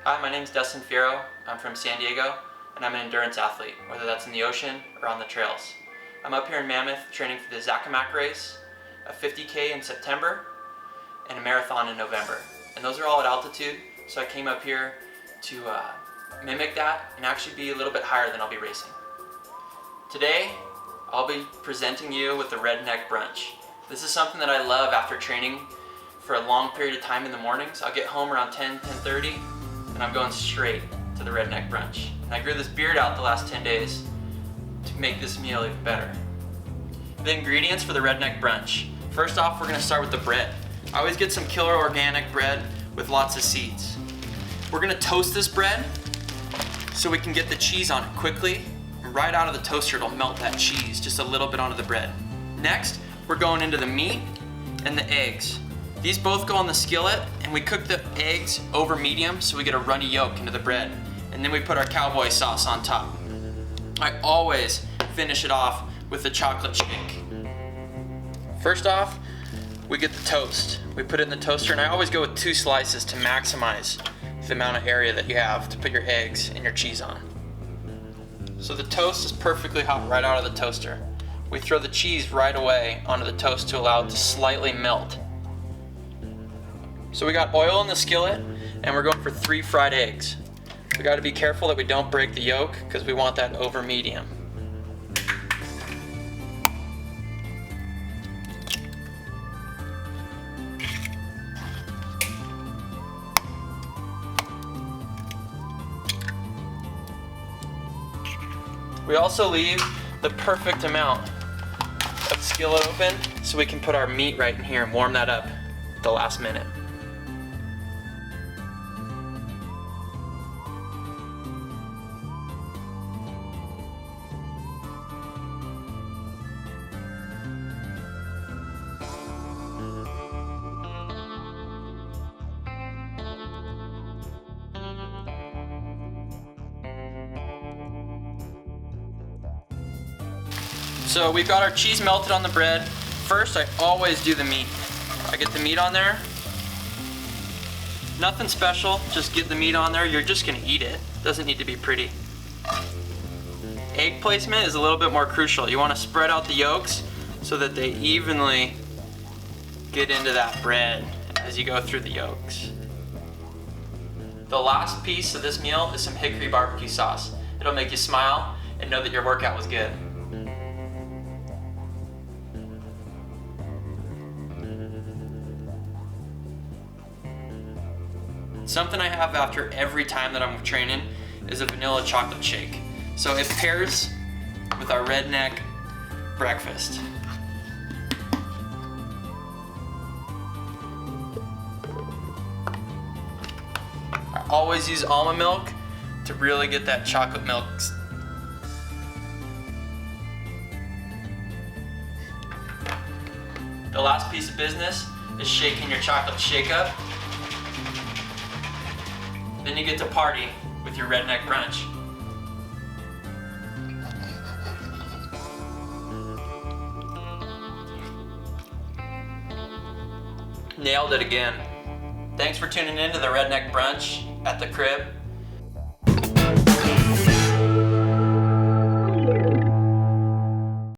Hi, my name is Dustin Fiero. I'm from San Diego, and I'm an endurance athlete, whether that's in the ocean or on the trails. I'm up here in Mammoth training for the Zacamac race, a 50K in September, and a marathon in November. And those are all at altitude, so I came up here to mimic that and actually be a little bit higher than I'll be racing. Today, I'll be presenting you with the redneck brunch. This is something that I love after training for a long period of time in the mornings. I'll get home around 10:30, and I'm going straight to the redneck brunch. And I grew this beard out the last 10 days to make this meal even better. The ingredients for the redneck brunch. First off, we're gonna start with the bread. I always get some killer organic bread with lots of seeds. We're gonna toast this bread so we can get the cheese on it quickly. And right out of the toaster, it'll melt that cheese just a little bit onto the bread. Next, we're going into the meat and the eggs. These both go on the skillet, and we cook the eggs over medium so we get a runny yolk into the bread. And then we put our cowboy sauce on top. I always finish it off with the chocolate shake. First off, we get the toast. We put it in the toaster, and I always go with 2 slices to maximize the amount of area that you have to put your eggs and your cheese on. So the toast is perfectly hot right out of the toaster. We throw the cheese right away onto the toast to allow it to slightly melt. So we got oil in the skillet, and we're going for 3 fried eggs. We got to be careful that we don't break the yolk because we want that over medium. We also leave the perfect amount of skillet open so we can put our meat right in here and warm that up at the last minute. So we've got our cheese melted on the bread. First, I always do the meat. I get the meat on there. Nothing special, just get the meat on there. You're just gonna eat it. Doesn't need to be pretty. Egg placement is a little bit more crucial. You wanna spread out the yolks so that they evenly get into that bread as you go through the yolks. The last piece of this meal is some hickory barbecue sauce. It'll make you smile and know that your workout was good. Something I have after every time that I'm training is a vanilla chocolate shake. So it pairs with our redneck breakfast. I always use almond milk to really get that chocolate milk. The last piece of business is shaking your chocolate shake up. Then you get to party with your redneck brunch. Nailed it again. Thanks for tuning in to the redneck brunch at the crib.